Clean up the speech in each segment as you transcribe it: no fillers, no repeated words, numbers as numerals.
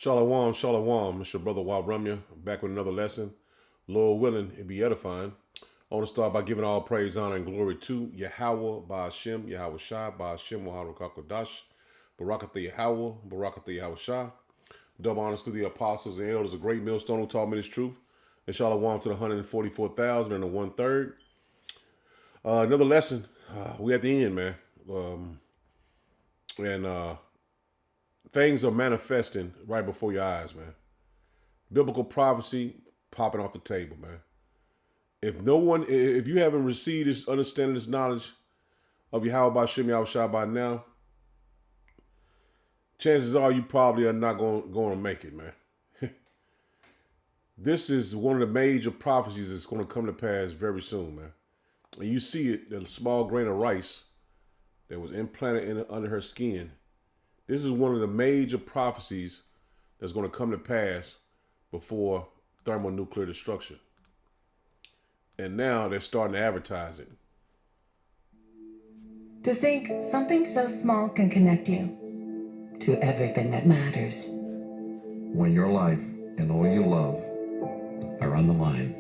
Shalom, shalom. It's your brother Wab Rumya back with another lesson. Lord willing, it be edifying. I want to start by giving all praise, honor, and glory to Yahweh, Ba'ashem, Yahweh Shah, Ba'ashem, Waharakodash, Barakatha Yahweh, Barakatha Yahweh Shah. Double honors to the apostles and elders, a great millstone who taught me this truth. And shalom to the 144,000 and the 1/3. Another lesson. We at the end, man. And things are manifesting right before your eyes, man. Biblical prophecy popping off the table, man. If you haven't received this understanding, this knowledge of Yahweh Ba'ashem Yahweh Shah by now, chances are you probably are not going to make it, man. This is one of the major prophecies that's going to come to pass very soon, man. And you see it, the small grain of rice that was implanted under her skin. This is one of the major prophecies that's going to come to pass before thermonuclear destruction. And now they're starting to advertise it. To think something so small can connect you to everything that matters. When your life and all you love are on the line.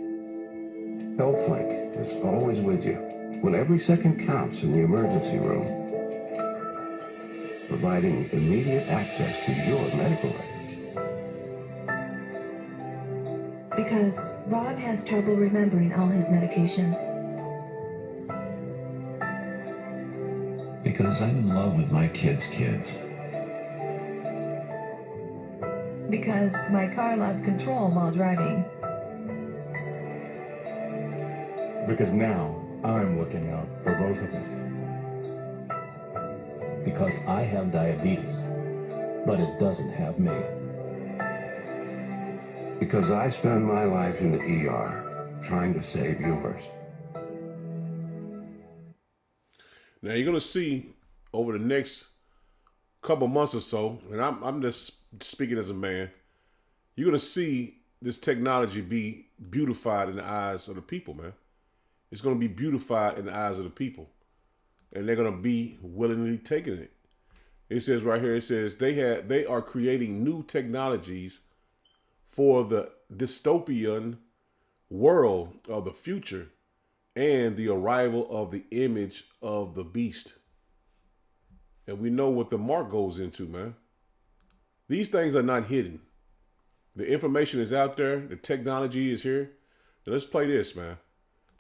HealthLink is always with you when every second counts in the emergency room, providing immediate access to your medical records. Because Rob has trouble remembering all his medications. Because I'm in love with my kids' kids. Because my car lost control while driving. Because now I'm looking out for both of us. Because I have diabetes, but it doesn't have me. Because I spend my life in the ER trying to save yours. Now you're gonna see over the next couple months or so, and I'm just speaking as a man, you're gonna see this technology be beautified in the eyes of the people, man. It's gonna be beautified in the eyes of the people. And they're gonna be willingly taking it. It says right here, it says they are creating new technologies for the dystopian world of the future and the arrival of the image of the beast. And we know what the mark goes into, man. These things are not hidden. The information is out there. The technology is here. Now let's play this, man.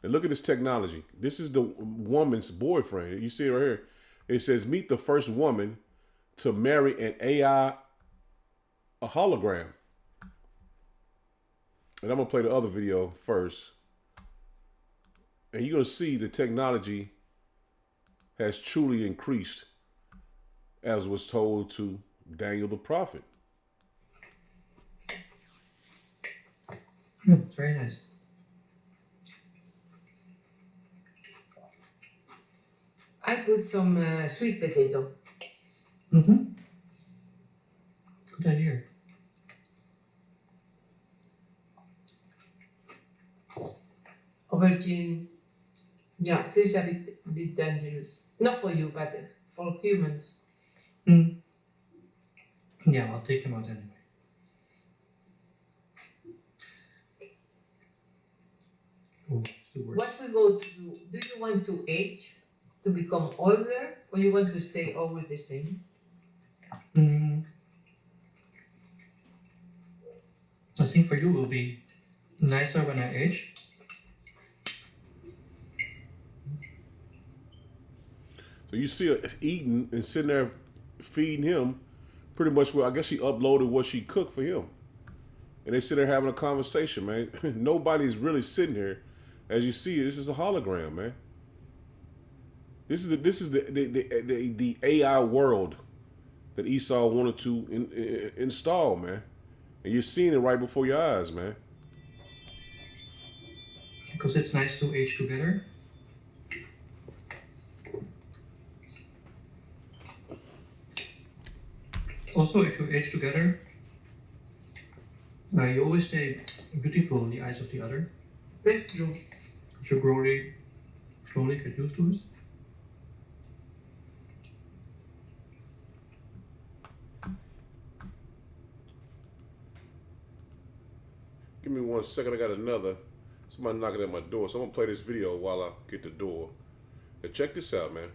And look at this technology. This is the woman's boyfriend. You see it right here. It says, meet the first woman to marry an AI, a hologram. And I'm going to play the other video first. And you're going to see the technology has truly increased, as was told to Daniel the prophet. It's very nice. I put some sweet potato. Mm-hmm. Good idea. Aubergine. Yeah, fish are a bit dangerous. Not for you, but for humans. Mm. Yeah, I'll take them out anyway. Oh, it's too worse. What we go to do you want to age? To become older? Or you want to stay always the same? I think for you it will be nicer when I age. So you see her eating and sitting there feeding him pretty much. Well, I guess she uploaded what she cooked for him. And they sit there having a conversation, man. Nobody's really sitting here. As you see, this is a hologram, man. This is the AI world that Esau wanted to install, man. And you're seeing it right before your eyes, man. Because it's nice to age together. Also, if you age together, you always stay beautiful in the eyes of the other. That's true. You slowly get used to it. Give me 1 second. I got another. Somebody knocking at my door. So I'm gonna play this video while I get the door. Now check this out, man.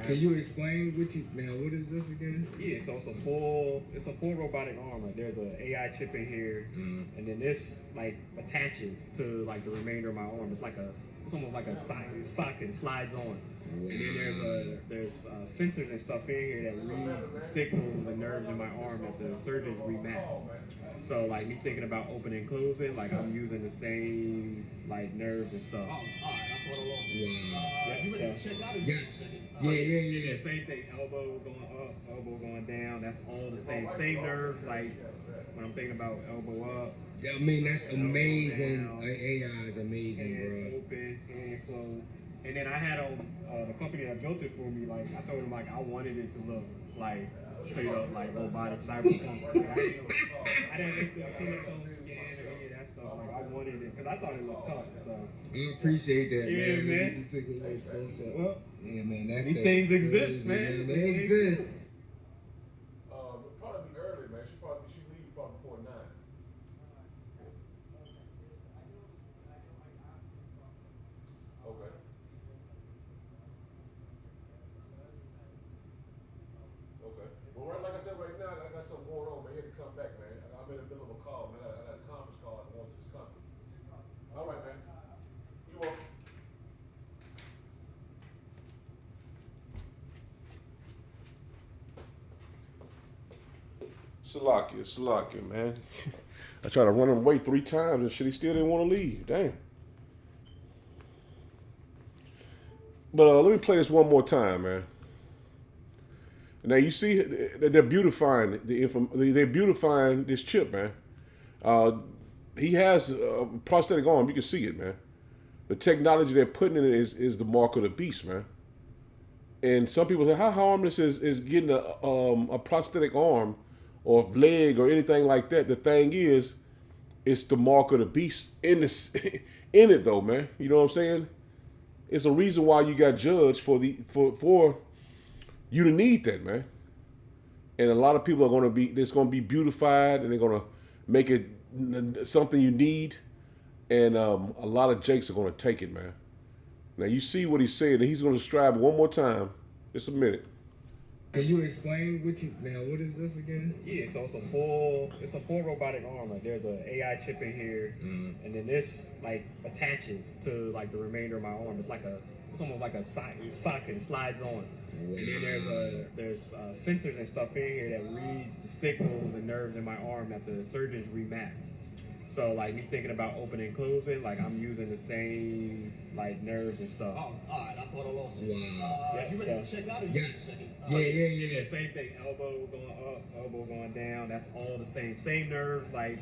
Can you explain what is this again? Yeah, so it's a full robotic arm. Like there's an AI chip in here, and then this like attaches to like the remainder of my arm. It's almost like a socket slides on. And then there's sensors and stuff in here that reads the signals and nerves in my arm that the surgeons remap. So like me thinking about opening and closing, like I'm using the same like nerves and stuff. Oh, alright, I thought I lost you. Yes. Yeah. Same thing. Elbow going up, elbow going down. That's all the same nerves. Like when I'm thinking about elbow up. Yeah, I mean that's amazing. AI is amazing, Hands bro. open, hand closed. And then I had the company that built it for me. Like I told them, like I wanted it to look like straight up like robotic cyberpunk. Like, I didn't make the silicone scan or any of that stuff. Like I wanted it because I thought it looked tough. So I appreciate that, yeah, man. man. We need to take a little close up. Well, Yeah, man. these things exist, man. They exist. It'll probably be early, man. She leave probably before 9. Okay. Okay. Well, like I said, right now I got something going on, man. You had to come back, man. I'm in the middle of a call, man. I got a conference call. I want this company. All right, man. You welcome. Salakia, man. I tried to run him away 3 times and shit. He still didn't want to leave. Damn. But let me play this one more time, man. Now you see that they're beautifying they're beautifying this chip, man. He has a prosthetic arm. You can see it, man. The technology they're putting in it is the mark of the beast, man. And some people say, how harmless is getting a prosthetic arm or leg or anything like that? The thing is, it's the mark of the beast in it though, man. You know what I'm saying? It's a reason why you got judged for you to need that, man. And a lot of people are going to be beautified, and they're going to make it something you need. And a lot of jakes are going to take it, man. Now you see what he's saying, and he's going to describe it one more time. Just a minute. Can you explain what is this again? Yeah, so it's a full robotic arm. Like there's an AI chip in here, and then this like attaches to like the remainder of my arm. It's almost like a socket slides on. And then there's sensors and stuff in here that reads the signals and nerves in my arm that the surgeons remap. So like me thinking about opening and closing, like I'm using the same like nerves and stuff. Oh, alright, I thought I lost you. Yeah, You ready to check out? Yes. Yeah. Same thing. Elbow going up, elbow going down. That's all the same nerves. Like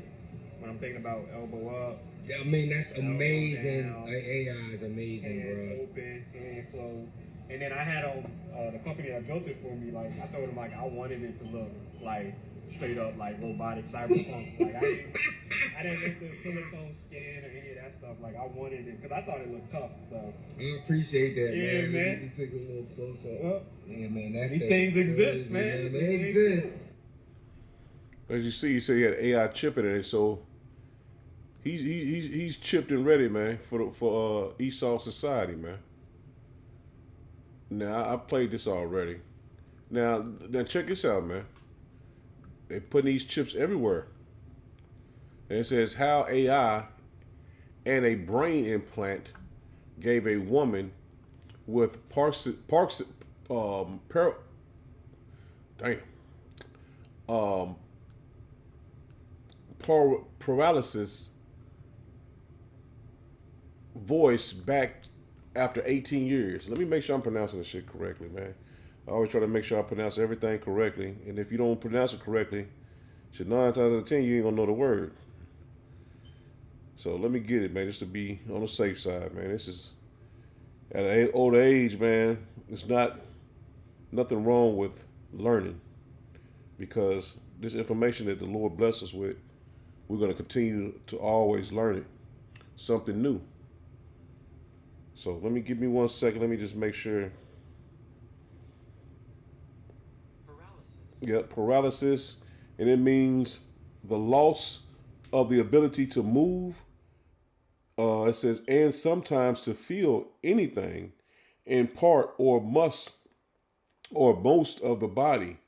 when I'm thinking about elbow up. Yeah, I mean that's elbow amazing. down, AI is amazing, hands bro. open, hand closed. And then I had the company that built it for me. Like I told them, like I wanted it to look like straight up like robotic cyberpunk. Like I didn't make the silicone scan or any of that stuff. Like I wanted it because I thought it looked tough. So I appreciate that, yeah, man. man. We need to take a little close up. Well, yeah, man. these things exist, crazy, man. They exist. As you see, he said he had AI chip in it, so he's chipped and ready, man, for Esau society, man. Now I played this already. Now check this out, man. They putting these chips everywhere, and it says how AI and a brain implant gave a woman with paralysis voice back after 18 years. Let me make sure I'm pronouncing this shit correctly, man. I always try to make sure I pronounce everything correctly. And if you don't pronounce it correctly, shit, 9 times out of 10, you ain't gonna know the word. So let me get it, man, just to be on the safe side, man. This is at an older age, man. It's nothing wrong with learning, because this information that the Lord bless us with, we're going to continue to always learn it, something new. So give me 1 second. Let me just make sure. Paralysis. Yeah, paralysis, and it means the loss of the ability to move. It says, and sometimes to feel anything in part or must or most of the body,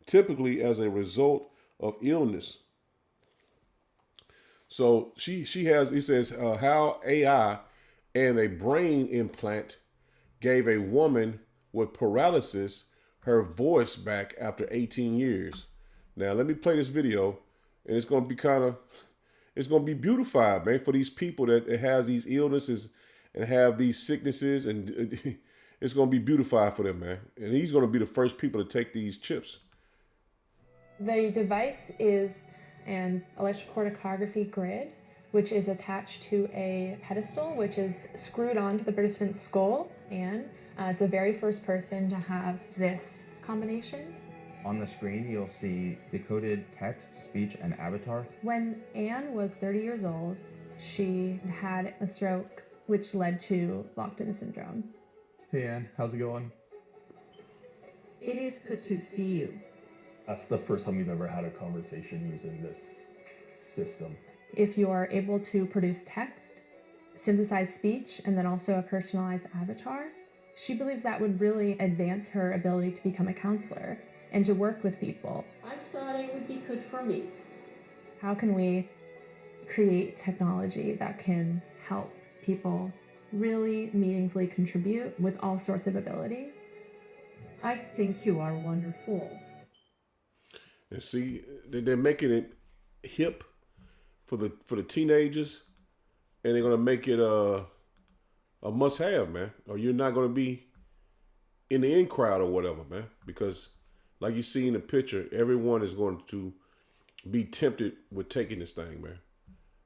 typically as a result of illness. So she has, he says, how AI and a brain implant gave a woman with paralysis her voice back after 18 years. Now, let me play this video, and it's going to be it's going to be beautified, man, for these people that has these illnesses and have these sicknesses, and it's going to be beautified for them, man. And he's going to be the first people to take these chips. The device is an electrocorticography grid, which is attached to a pedestal, which is screwed onto the participant's skull. And is the very first person to have this combination. On the screen, you'll see decoded text, speech, and avatar. When Anne was 30 years old, she had a stroke, which led to locked-in syndrome. Hey Anne, how's it going? It is good to see you. That's the first time you've ever had a conversation using this system. If you are able to produce text, synthesize speech, and then also a personalized avatar, she believes that would really advance her ability to become a counselor and to work with people. I thought it would be good for me. How can we create technology that can help people really meaningfully contribute with all sorts of ability? I think you are wonderful. And see, they're making it hip for the teenagers, and they're gonna make it a must-have, man. Or you're not gonna be in the in crowd or whatever, man. Because like you see in the picture, everyone is going to be tempted with taking this thing, man.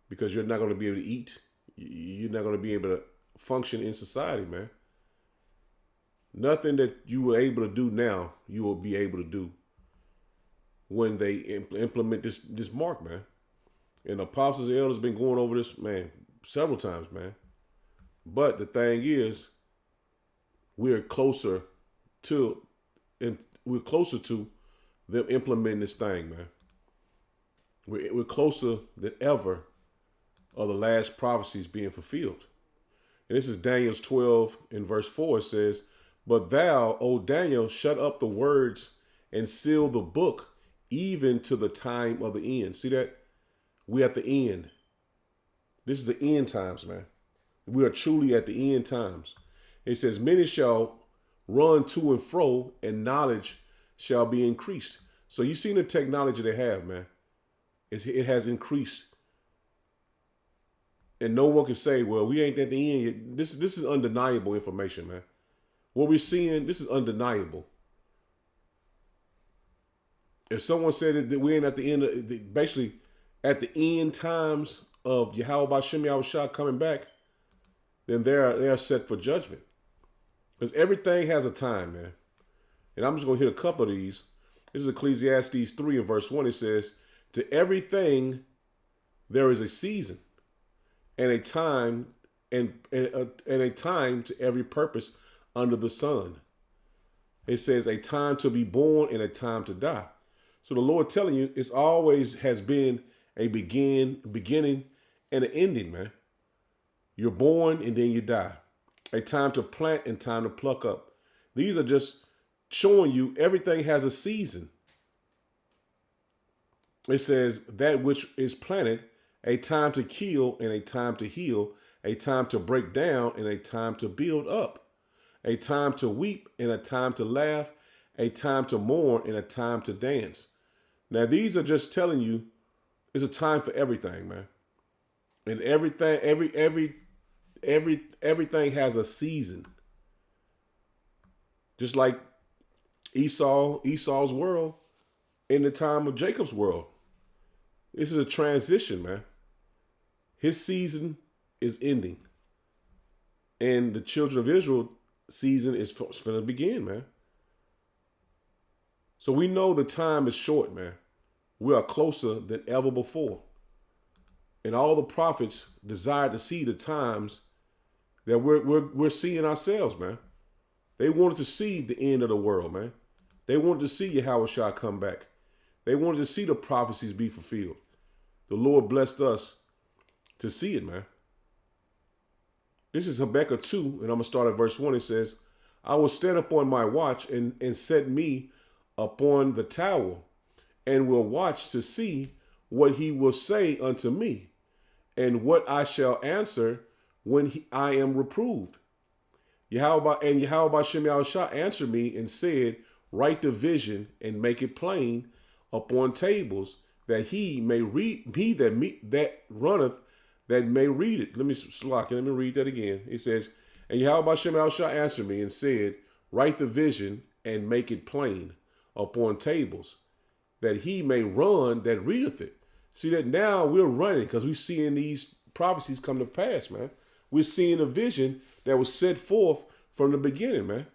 Because you're not gonna be able to eat. You're not gonna be able to function in society, man. Nothing that you were able to do now, you will be able to do when they implement this mark, man. And apostles and elders been going over this, man, several times, man. But the thing is, we're closer to them implementing this thing, man. We're closer than ever of the last prophecies being fulfilled. And this is Daniel 12 in verse 4. It says, but thou, O Daniel, shut up the words and seal the book even to the time of the end. See that? We at the end. This is the end times, man. We are truly at the end times. It says, many shall run to and fro, and knowledge shall be increased. So you seen the technology they have, man. It has increased. And no one can say, well, we ain't at the end yet. This is undeniable information, man. What we're seeing, this is undeniable. If someone said that we ain't at the end, basically at the end times of Yahweh Ba'Shem Yahushua coming back, then they are set for judgment. Because everything has a time, man. And I'm just going to hit a couple of these. This is Ecclesiastes 3 and verse 1. It says, to everything there is a season and a time and a time to every purpose under the sun. It says a time to be born and a time to die. So the Lord telling you, it's always has been a beginning and an ending, man. You're born and then you die. A time to plant and time to pluck up. These are just showing you everything has a season. It says that which is planted, a time to kill and a time to heal, a time to break down and a time to build up, a time to weep and a time to laugh, a time to mourn and a time to dance. Now, these are just telling you it's a time for everything, man. And everything, everything has a season. Just like Esau's world in the time of Jacob's world. This is a transition, man. His season is ending. And the children of Israel season is going to begin, man. So we know the time is short, man. We are closer than ever before. And all the prophets desire to see the times that we're seeing ourselves, man. They wanted to see the end of the world, man. They wanted to see Yahushua come back. They wanted to see the prophecies be fulfilled. the Lord blessed us to see it, man. This is Habakkuk 2, and I'm going to start at verse 1. It says, I will stand upon my watch and set me upon the tower, and will watch to see what he will say unto me, and what I shall answer when I am reproved. Yahweh Shem Yahushua answered me and said, write the vision and make it plain upon tables, that he may read, that runneth, that may read it. Let me read that again. It says, and Yahweh Shem Yahushua answered me and said, write the vision and make it plain upon tables, that he may run that readeth it. See that now we're running because we're seeing these prophecies come to pass, man. We're seeing a vision that was set forth from the beginning, man.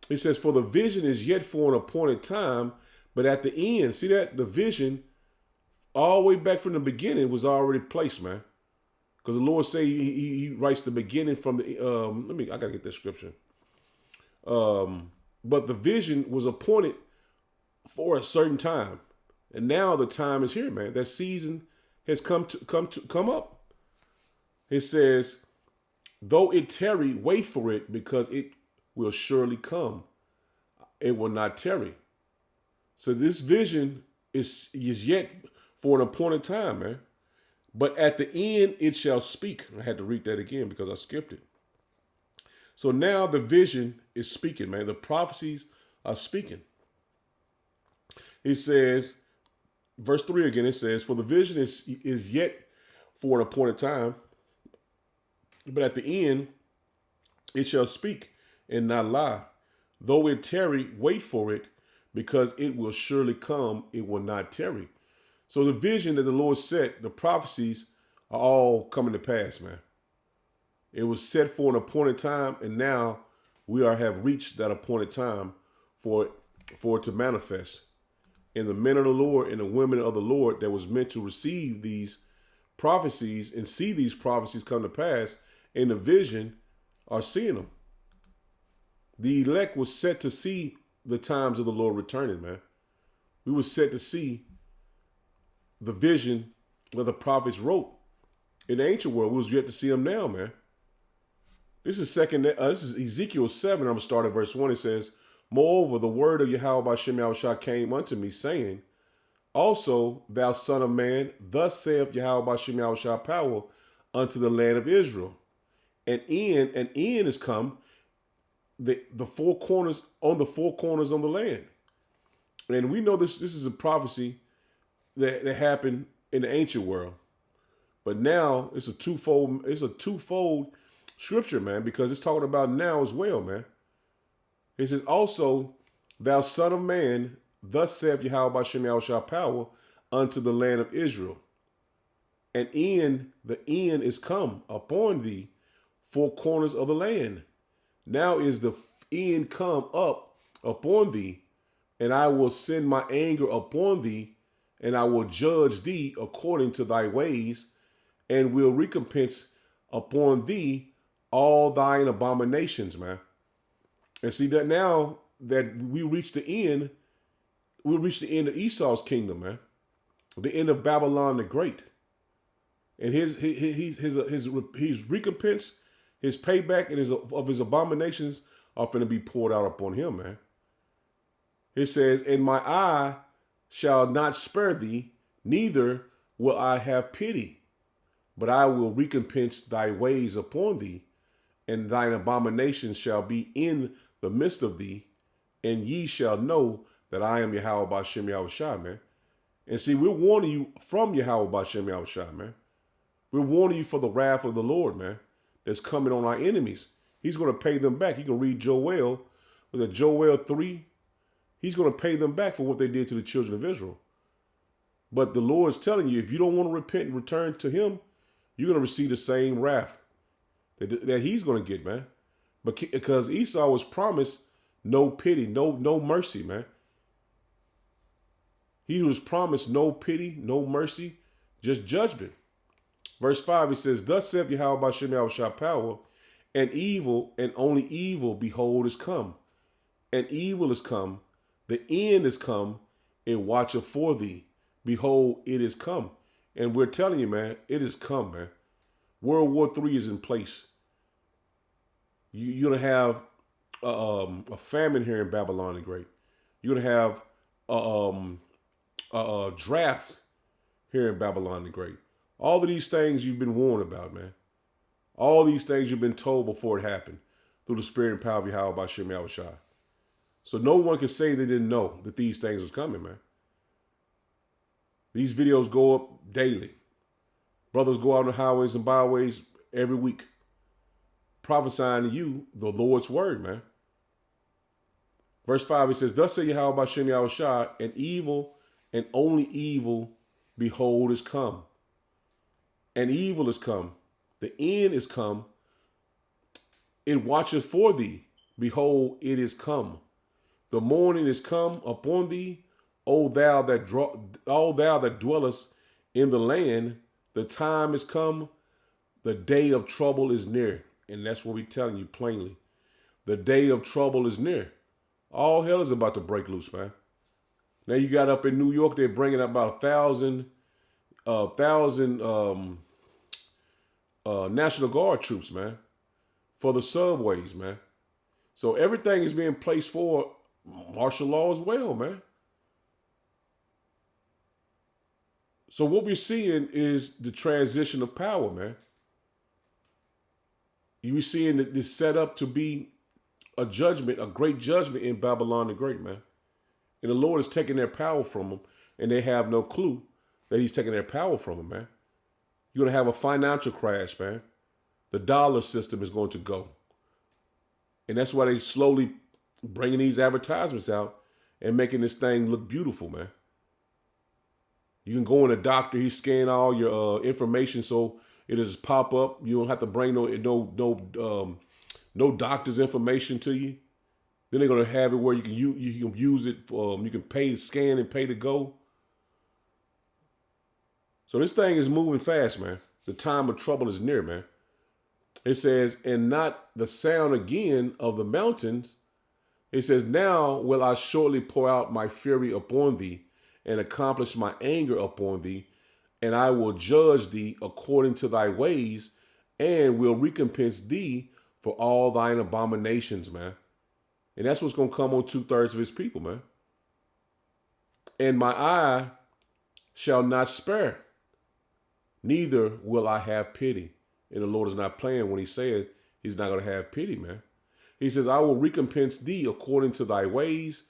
It says, for the vision is yet for an appointed time, but at the end, see that? The vision, all the way back from the beginning, was already placed, man. Because the Lord say he writes the beginning from the, I got to get that scripture. But the vision was appointed for a certain time. And now the time is here, man. That season has come up. It says, though it tarry, wait for it, because it will surely come. It will not tarry. So this vision is yet for an appointed time, man. But at the end, it shall speak. I had to read that again because I skipped it. So now the vision is speaking, man. The prophecies are speaking. It says, verse 3 again, it says, for the vision is yet for an appointed time, but at the end, it shall speak and not lie. Though it tarry, wait for it, because it will surely come. It will not tarry. So the vision that the Lord set, the prophecies are all coming to pass, man. It was set for an appointed time, and now we have reached that appointed time for it to manifest. And the men of the Lord and the women of the Lord that was meant to receive these prophecies and see these prophecies come to pass in the vision are seeing them. The elect was set to see the times of the Lord returning, man. We were set to see the vision that the prophets wrote in the ancient world. We was yet to see them now, man. This is Ezekiel 7. I'm going to start at verse 1. It says, moreover, the word of Yahweh Shem Yahushua came unto me, saying, also, thou son of man, thus saith Yahweh Shem Yahushua power unto the land of Israel. An end is come, the four corners on the four corners of the land. And we know this is a prophecy that happened in the ancient world. But now it's a twofold scripture, man, because it's talking about now as well, man. It says, also, thou son of man, thus saith Yahweh Shem Yahushua power unto the land of Israel. And the end is come upon thee, four corners of the land. Now is the end come up upon thee, and I will send my anger upon thee, and I will judge thee according to thy ways, and will recompense upon thee all thine abominations, man. And see that now that we reach the end of Esau's kingdom, man. The end of Babylon the Great. And his recompense, his payback, and his abominations are going to be poured out upon him, man. It says, and my eye shall not spare thee, neither will I have pity, but I will recompense thy ways upon thee, and thine abominations shall be in the midst of thee, and ye shall know that I am Yahweh B'Shem Yahushua, man. And see, we're warning you from Yahweh B'Shem Yahushua, man. We're warning you for the wrath of the Lord, man, that's coming on our enemies. He's going to pay them back. You can read Joel, was it Joel 3? He's going to pay them back for what they did to the children of Israel. But the Lord is telling you, if you don't want to repent and return to him, you're going to receive the same wrath that he's going to get, man. But because Esau was promised no pity, no mercy, man. He was promised no pity, no mercy, just judgment. Verse 5, he says, thus saith Yahweh B'Shem Yahushua power, and evil, and only evil, behold, is come. And evil is come, the end is come, and watcheth for thee. Behold, it is come. And we're telling you, man, it has come, man. World War III is in place. You're going to have a famine here in Babylon the Great. You're going to have a draft here in Babylon the Great. All of these things you've been warned about, man. All these things you've been told before it happened through the spirit and power of Yahweh by Shem Yahushua. So no one can say they didn't know that these things was coming, man. These videos go up daily. Brothers go out on the highways and byways every week prophesying to you the Lord's word, man. Verse 5, it says, thus say Yahweh by Shem Yahushua, and evil and only evil, behold, is come. And evil is come. The end is come. It watcheth for thee. Behold, it is come. The morning is come upon thee, O thou that dwellest in the land. The time is come. The day of trouble is near. And that's what we're telling you plainly. The day of trouble is near. All hell is about to break loose, man. Now you got up in New York, they're bringing up about 1,000 National Guard troops, man, for the subways, man. So everything is being placed for martial law as well, man. So what we're seeing is the transition of power, man. You're seeing this set up to be a judgment, a great judgment in Babylon the Great, man. And the Lord is taking their power from them, and they have no clue that he's taking their power from them, man. You're going to have a financial crash, man. The dollar system is going to go. And that's why they slowly bringing these advertisements out and making this thing look beautiful, man. You can go in a doctor, he scan all your information so it just pop up. You don't have to bring no doctor's information to you. Then they're gonna have it where you can use it. You can pay to scan and pay to go. So this thing is moving fast, man. The time of trouble is near, man. It says, and not the sound again of the mountains. It says, now will I shortly pour out my fury upon thee and accomplish my anger upon thee, and I will judge thee according to thy ways, and will recompense thee for all thine abominations, man. And that's what's going to come on 2/3 of his people, man. And my eye shall not spare, neither will I have pity. And the Lord is not playing when he said he's not going to have pity, man. He says, I will recompense thee according to thy ways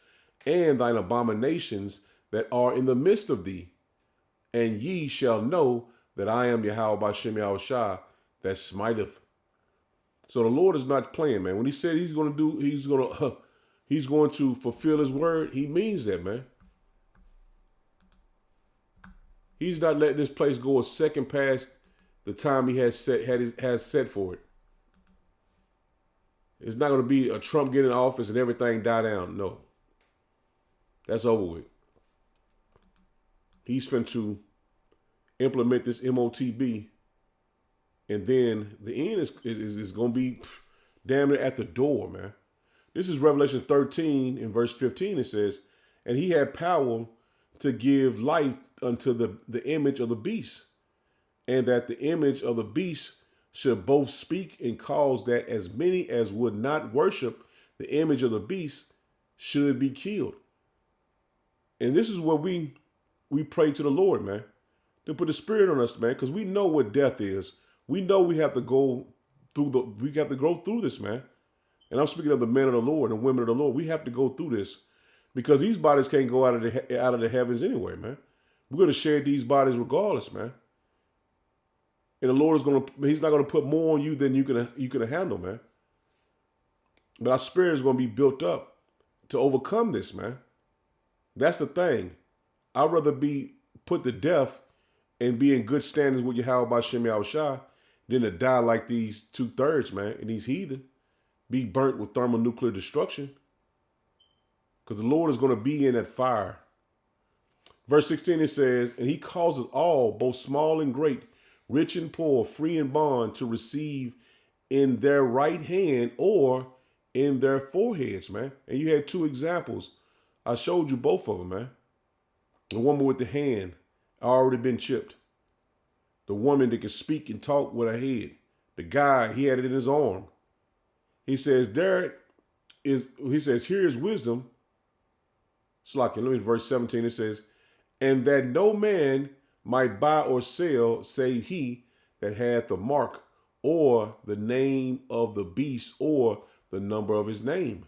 and thine abominations that are in the midst of thee. And ye shall know that I am Yahweh by Shem Yahushua that smiteth. So the Lord is not playing, man. When he said he's going to fulfill his word, he means that, man. He's not letting this place go a second past the time he has set for it. It's not going to be a Trump get in office and everything die down. No. That's over with. He's finna to implement this MOTB, and then the end is going to be damn near at the door, man. This is Revelation 13 in verse 15. It says, and he had power to give life unto the image of the beast, and that the image of the beast should both speak and cause that as many as would not worship the image of the beast should be killed. And this is what we pray to the Lord, man, to put the spirit on us, man, because we know what death is. We know we have to go through this, man. And I'm speaking of the men of the Lord and women of the Lord. We have to go through this because these bodies can't go out of the heavens anyway, man. We're going to share these bodies regardless, man. And the Lord he's not going to put more on you than you can handle, man. But our spirit is going to be built up to overcome this, man. That's the thing. I'd rather be put to death and be in good standings with Yahweh by Shem Yahushua than to die like these 2/3, man, and these heathen. Be burnt with thermonuclear destruction. Because the Lord is going to be in that fire. Verse 16, it says, and he causes all, both small and great, rich and poor, free and bond, to receive in their right hand or in their foreheads, man. And you had two examples. I showed you both of them, man. The woman with the hand already been chipped. The woman that can speak and talk with her head. The guy, he had it in his arm. He says, here is wisdom. It's like, let me verse 17, it says, and that no man might buy or sell, save he that had the mark or the name of the beast or the number of his name.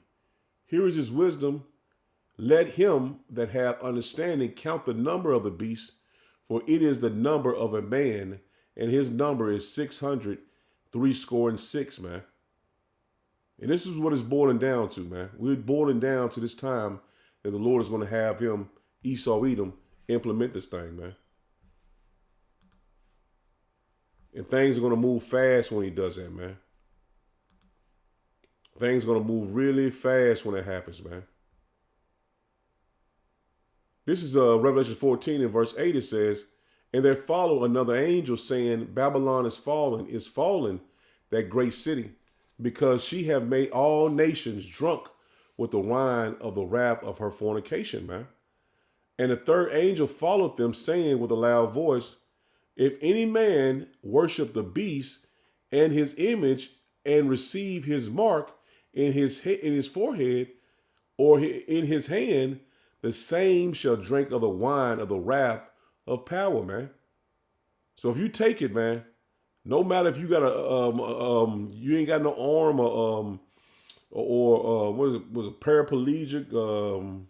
Here is his wisdom. Let him that hath understanding count the number of the beast, for it is the number of a man, and his number is 666, man. And this is what it's boiling down to, man. We're boiling down to this time that the Lord is going to have him, Esau Edom, implement this thing, man. And things are going to move fast when he does that, man. Things are going to move really fast when it happens, man. This is Revelation 14 and verse 8. It says, and there followed another angel saying, Babylon is fallen, that great city, because she have made all nations drunk with the wine of the wrath of her fornication, man. And the third angel followed them, saying with a loud voice, if any man worship the beast and his image and receive his mark in his forehead or in his hand, the same shall drink of the wine of the wrath of power, man. So if you take it, man, no matter if you got you ain't got no arm or was it paraplegic?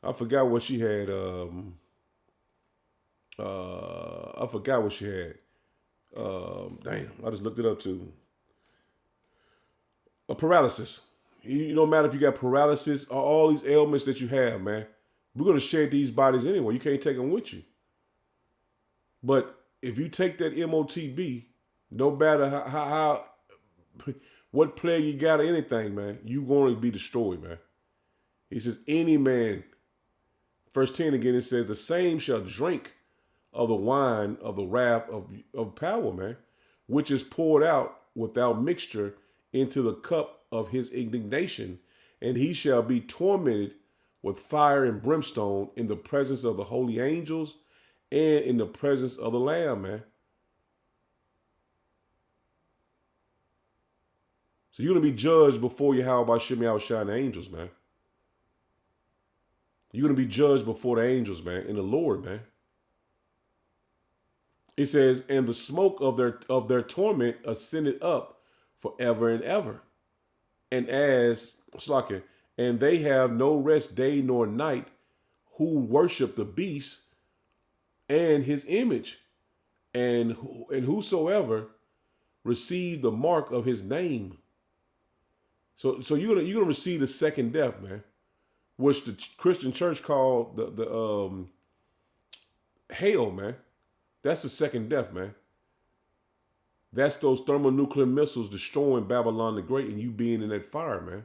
I forgot what she had. I forgot what she had. Damn, I just looked it up too. A paralysis. You don't matter if you got paralysis or all these ailments that you have, man. We're going to shed these bodies anyway. You can't take them with you. But if you take that MOTB, no matter how what plague you got or anything, man, you're going to be destroyed, man. He says, any man, verse 10 again, it says, the same shall drink of the wine of the wrath of power, man, which is poured out without mixture into the cup of his indignation, and he shall be tormented with fire and brimstone in the presence of the holy angels and in the presence of the Lamb, man. So you're going to be judged before Yahweh Shemi Yahushua and the angels, man. You're going to be judged before the angels, man, in the Lord, man. It says, and the smoke of their torment ascended up forever and ever. And and they have no rest day nor night who worship the beast and his image, and whosoever receive the mark of his name. So you're gonna receive the second death, man, which the Christian church called the hell, man. That's the second death, man. That's those thermonuclear missiles destroying Babylon the Great and you being in that fire, man.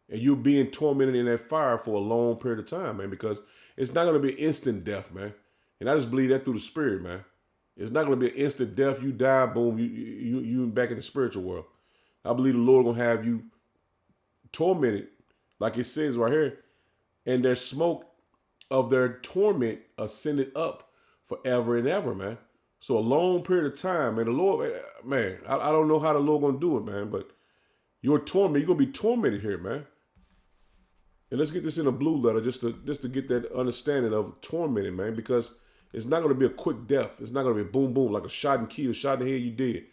And you being tormented in that fire for a long period of time, man, because it's not going to be instant death, man. And I just believe that through the spirit, man. It's not going to be an instant death. You die, boom, you back in the spiritual world. I believe the Lord going to have you tormented, like it says right here, and their smoke of their torment ascended up forever and ever, man. So a long period of time, man. The Lord, man, I don't know how the Lord gonna do it, man, but you're gonna be tormented here, man. And let's get this in a blue letter just to get that understanding of tormenting, man, because it's not gonna be a quick death. It's not gonna be boom, boom, like a shot and kill, shot in the head, you dead.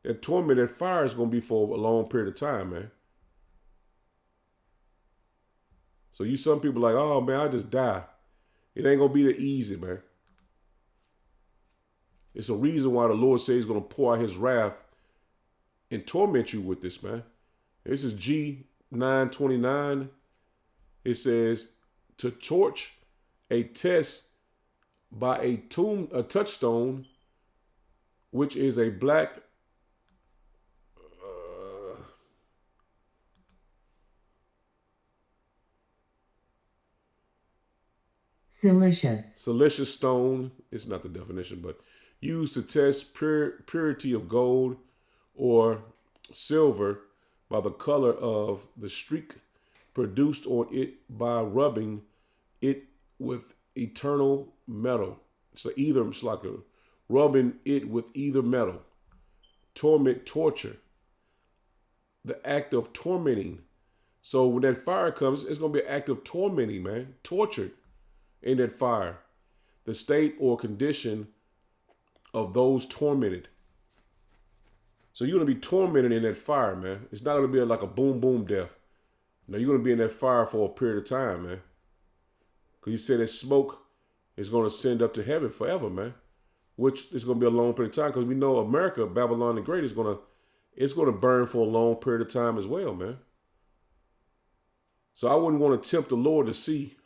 That torment, that fire is gonna be for a long period of time, man. So some people like, oh man, I just die. It ain't gonna be that easy, man. It's a reason why the Lord says he's going to pour out his wrath and torment you with this, man. This is G929. It says to torch a test by a touchstone, which is a black silicious stone. It's not the definition, but used to test purity of gold or silver by the color of the streak produced on it by rubbing it with eternal metal. So either it's like a rubbing it with either metal. Torment, torture. The act of tormenting. So when that fire comes, it's going to be an act of tormenting, man. Tortured in that fire. The state or condition of those tormented. So you're going to be tormented in that fire, man. It's not going to be like a boom, boom death. No, you're going to be in that fire for a period of time, man. Because he said that smoke is going to ascend up to heaven forever, man. Which is going to be a long period of time. Because we know America, Babylon the Great, it's going to burn for a long period of time as well, man. So I wouldn't want to tempt the Lord to see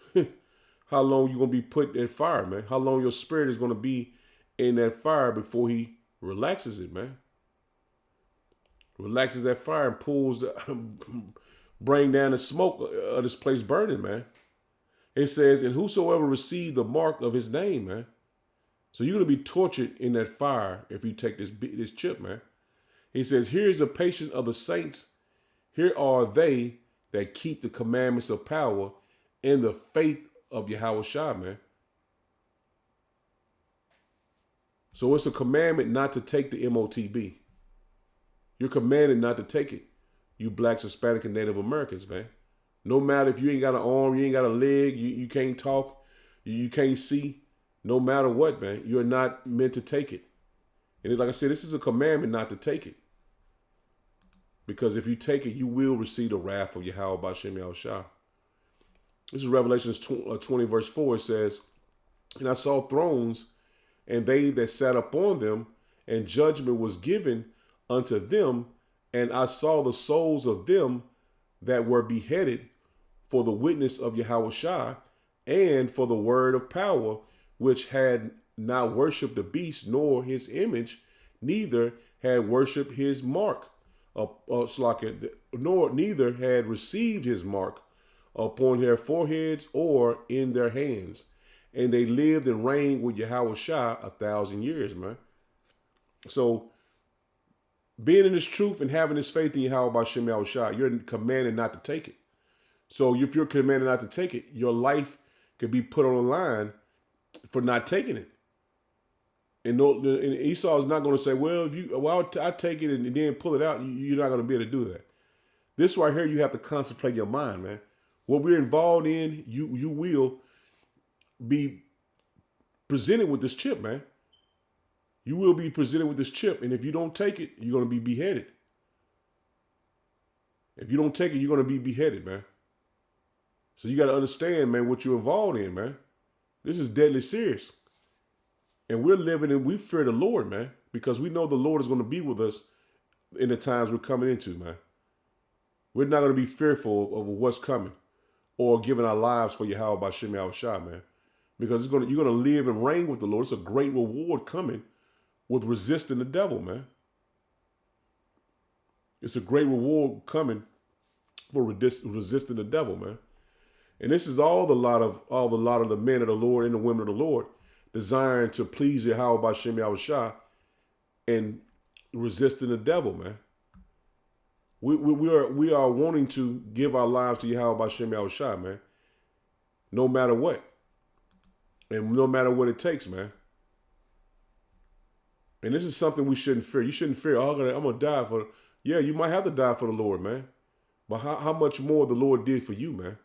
how long you're going to be put in that fire, man. How long your spirit is going to be in that fire before he relaxes it, man. Relaxes that fire and pulls bring down the smoke of this place burning, man. It says, and whosoever received the mark of his name, man. So you're going to be tortured in that fire if you take this chip, man. He says, here's the patience of the saints. Here are they that keep the commandments of power in the faith of Yahweh Shah, man. So it's a commandment not to take the MOTB. You're commanded not to take it. You blacks, Hispanic, and Native Americans, man. No matter if you ain't got an arm, you ain't got a leg, you can't talk, you can't see. No matter what, man, you're not meant to take it. And like I said, this is a commandment not to take it. Because if you take it, you will receive the wrath of Yahweh B'Shem Yahushua. This is Revelation 20, verse 4. It says, and I saw thrones, and they that sat upon them, and judgment was given unto them, and I saw the souls of them that were beheaded for the witness of Yahweh Shah, and for the word of power, which had not worshipped the beast nor his image, neither had worshipped his mark, nor neither had received his mark upon their foreheads or in their hands. And they lived and reigned with Yahweh Shah 1,000 years, man. So being in this truth and having this faith in Yahweh B'Shem Yahushua, you're commanded not to take it. So if you're commanded not to take it, your life could be put on the line for not taking it. And Esau is not going to say, well, I take it and then pull it out. You're not going to be able to do that. This right here, you have to concentrate your mind, man. What we're involved in, you will be presented with this chip, man. You will be presented with this chip. And if you don't take it, you're going to be beheaded. If you don't take it, you're going to be beheaded, man. So you got to understand, man, what you're involved in, man. This is deadly serious. And we're living and we fear the Lord, man, because we know the Lord is going to be with us in the times we're coming into, man. We're not going to be fearful of what's coming or giving our lives for Yahweh B'Shem Yahushua, man, because you're going to live and reign with the Lord. It's a great reward coming with resisting the devil, man. It's a great reward coming for resisting the devil, man. And this is all the lot of the men of the Lord and the women of the Lord desiring to please Yahweh B'Shem Yahushua and resisting the devil, man. We are wanting to give our lives to Yahweh B'Shem Yahushua, man. No matter what. And no matter what it takes, man. And this is something we shouldn't fear. You shouldn't fear, I'm going to die for... Yeah, you might have to die for the Lord, man. But how much more the Lord did for you, man?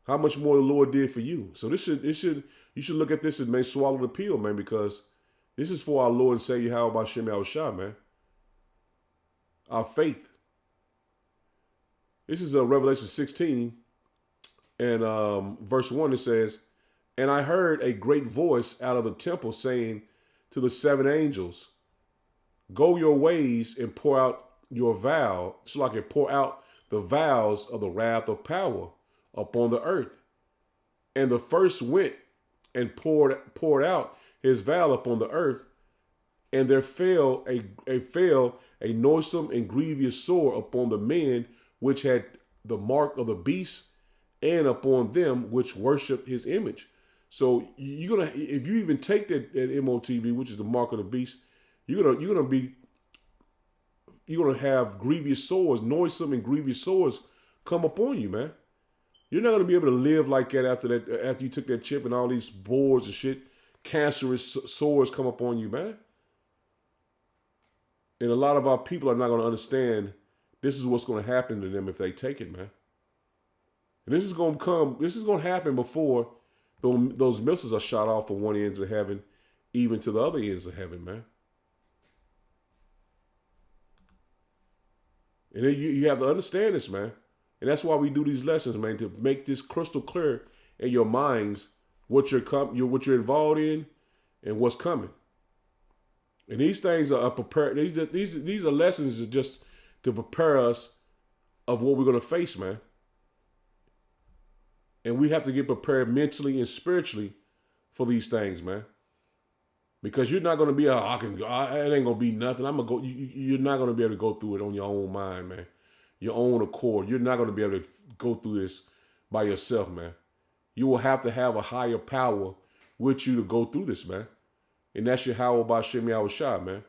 How much more the Lord did for you. So you should look at this and, man, swallow the pill, man, because this is for our Lord and Savior, Yahweh B'Shem Yahushua, man. Our faith. This is Revelation 16 and verse 1. It says, and I heard a great voice out of the temple saying to the 7 angels, go your ways and pour out your vow. It's like it pour out the vows of the wrath of power upon the earth. And the first went and poured out his vow upon the earth, and there fell a noisome and grievous sore upon the men which had the mark of the beast, and upon them which worship his image. So if you even take that MOTB, which is the mark of the beast, you're gonna have grievous sores, noisome and grievous sores come upon you, man. You're not gonna be able to live like that after you took that chip and all these boards and shit cancerous sores come up on you, man. And a lot of our people are not going to understand this is what's going to happen to them if they take it, man. And this is going to happen before those missiles are shot off from one end of heaven, even to the other ends of heaven, man. And then you have to understand this, man. And that's why we do these lessons, man, to make this crystal clear in your minds what you're involved in and what's coming. And these things are prepared. These are lessons just to prepare us of what we're going to face, man. And we have to get prepared mentally and spiritually for these things, man. Because you're not going to be, it ain't going to be nothing. I'm going to go. You're not going to be able to go through it on your own mind, man. Your own accord. You're not going to be able to go through this by yourself, man. You will have to have a higher power with you to go through this, man. And that's Yahweh B'Shem Yahushua, man.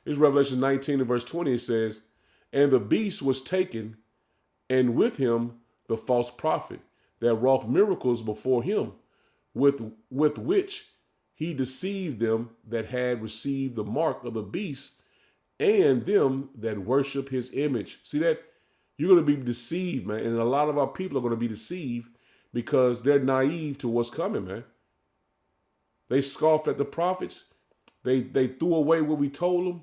It's Revelation 19 and verse 20. It says, and the beast was taken, and with him the false prophet that wrought miracles before him, with which he deceived them that had received the mark of the beast and them that worship his image. See that? You're going to be deceived, man. And a lot of our people are going to be deceived because they're naive to what's coming, man. They scoffed at the prophets. They threw away what we told them.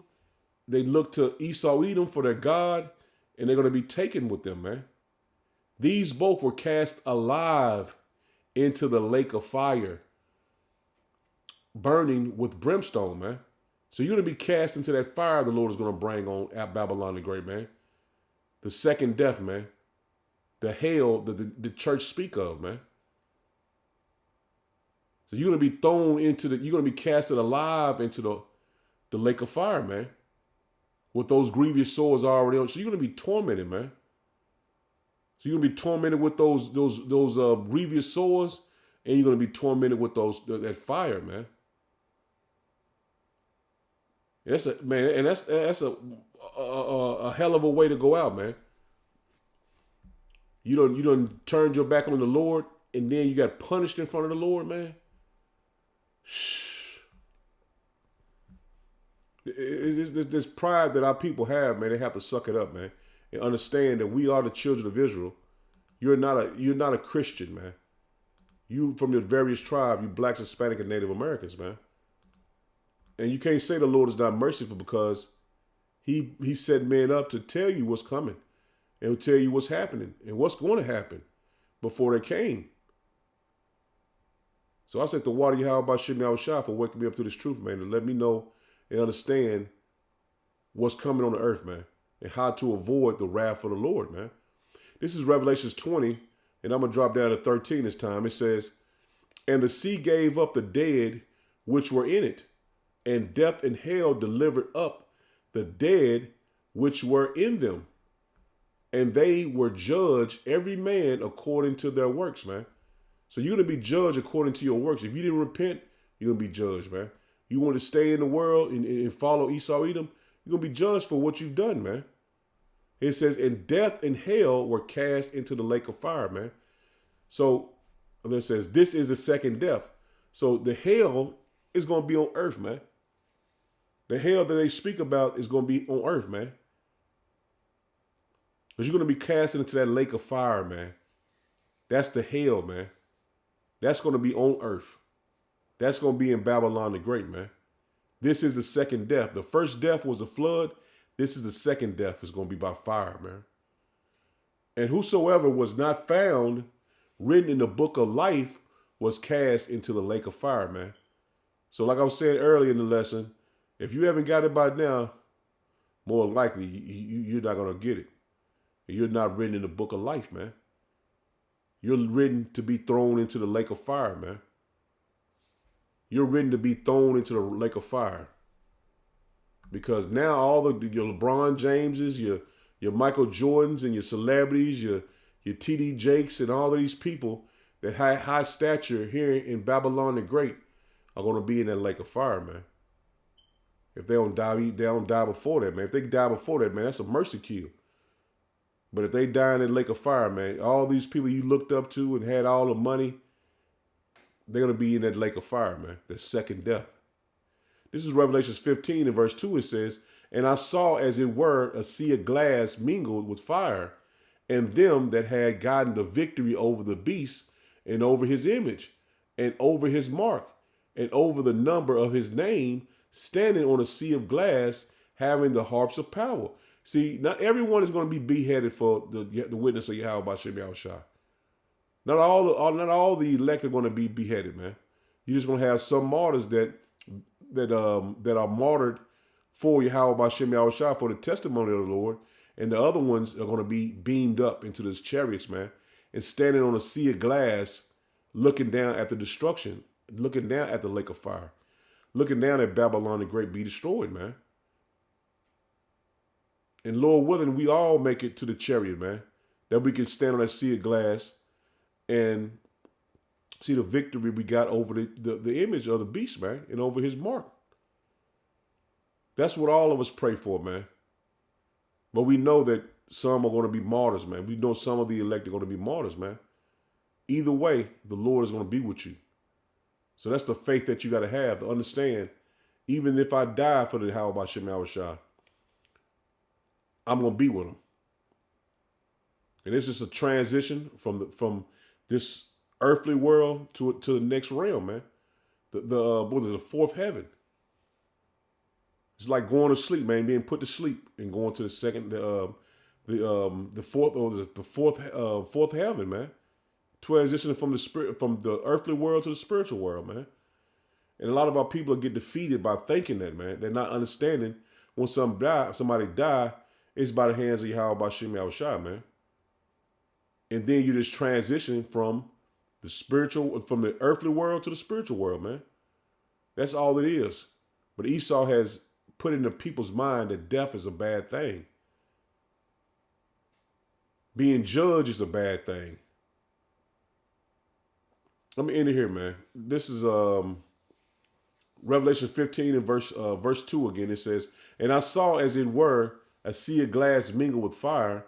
They looked to Esau, Edom for their God, and they're going to be taken with them, man. These both were cast alive into the lake of fire, burning with brimstone, man. So you're going to be cast into that fire the Lord is going to bring on at Babylon the Great, man. The second death, man. The hell that the church speak of, man. So you're going to be thrown you're going to be casted alive into the lake of fire, man. With those grievous sores already on. So you're going to be tormented, man. So you're going to be tormented with those grievous sores, and you're going to be tormented with that fire, man. That's a hell of a way to go out, man. You done turned your back on the Lord, and then you got punished in front of the Lord, man. It's this pride that our people have, man. They have to suck it up, man, and understand that we are the children of Israel. You're not a Christian, man. You from the various tribes, you blacks, Hispanic, and Native Americans, man. And you can't say the Lord is not merciful because he set men up to tell you what's coming and tell you what's happening and what's going to happen before they came. So I said to water Yahweh B'Shem Yahushua for waking me up to this truth, man, and let me know and understand what's coming on the earth, man, and how to avoid the wrath of the Lord, man. This is Revelations 20, and I'm going to drop down to 13 this time. It says, and the sea gave up the dead which were in it, and death and hell delivered up the dead which were in them. And they were judged, every man according to their works, man. So you're going to be judged according to your works. If you didn't repent, you're going to be judged, man. You want to stay in the world and follow Esau, Edom, you're going to be judged for what you've done, man. It says, and death and hell were cast into the lake of fire, man. So it says, this is the second death. So the hell is going to be on earth, man. The hell that they speak about is going to be on earth, man. Because you're going to be cast into that lake of fire, man. That's the hell, man. That's going to be on earth. That's going to be in Babylon the Great, man. This is the second death. The first death was the flood. This is the second death. It's going to be by fire, man. And whosoever was not found written in the book of life was cast into the lake of fire, man. So like I was saying earlier in the lesson, if you haven't got it by now, more likely you're not going to get it. You're not written in the book of life, man. You're written to be thrown into the lake of fire, man. You're written to be thrown into the lake of fire. Because now all your LeBron Jameses, your Michael Jordans and your celebrities, your T.D. Jakes and all of these people that high stature here in Babylon the Great are going to be in that lake of fire, man. If they don't die before that, man. If they die before that, man, that's a mercy kill. But if they die in that lake of fire, man, all these people you looked up to and had all the money, they're going to be in that lake of fire, man. That second death. This is Revelation 15 and verse 2. It says, and I saw as it were a sea of glass mingled with fire, and them that had gotten the victory over the beast and over his image and over his mark and over the number of his name, standing on a sea of glass, having the harps of power. See, not everyone is going to be beheaded for the witness of Yahweh Shem Yahushua. Not all the elect are going to be beheaded, man. You're just going to have some martyrs that are martyred for Yahweh Shem Yahushua for the testimony of the Lord, and the other ones are going to be beamed up into those chariots, man, and standing on a sea of glass, looking down at the destruction, looking down at the lake of fire, looking down at Babylon the Great be destroyed, man. And Lord willing, we all make it to the chariot, man, that we can stand on that sea of glass and see the victory we got over the image of the beast, man, and over his mark. That's what all of us pray for, man. But we know that some are going to be martyrs, man. We know some of the elect are going to be martyrs, man. Either way, the Lord is going to be with you. So that's the faith that you got to have to understand, even if I die for the Yahweh Shem Yahushua, I'm going to be with him. And it's just a transition from this earthly world to the next realm, man. The fourth heaven. It's like going to sleep, man, being put to sleep and going to the fourth heaven, man. Transitioning from the earthly world to the spiritual world, man. And a lot of our people get defeated by thinking that, man. They're not understanding when somebody die, it's by the hands of Yahweh Shem Yahushua, man. And then you just transition from the earthly world to the spiritual world, man. That's all it is. But Esau has put into people's mind that death is a bad thing. Being judged is a bad thing. Let me end it here, man. This is Revelation 15 and verse 2 again. It says, and I saw as it were a sea of glass mingled with fire,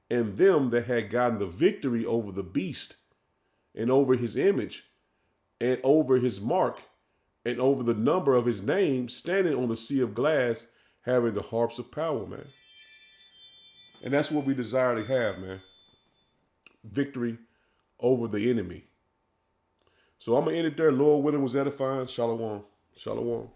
and them that had gotten the victory over the beast and over his image and over his mark and over the number of his name, standing on the sea of glass, having the harps of power, man. And that's what we desire to have, man. Victory over the enemy. So I'm going to end it there. Lord willing was edifying. Shalom. Shalom.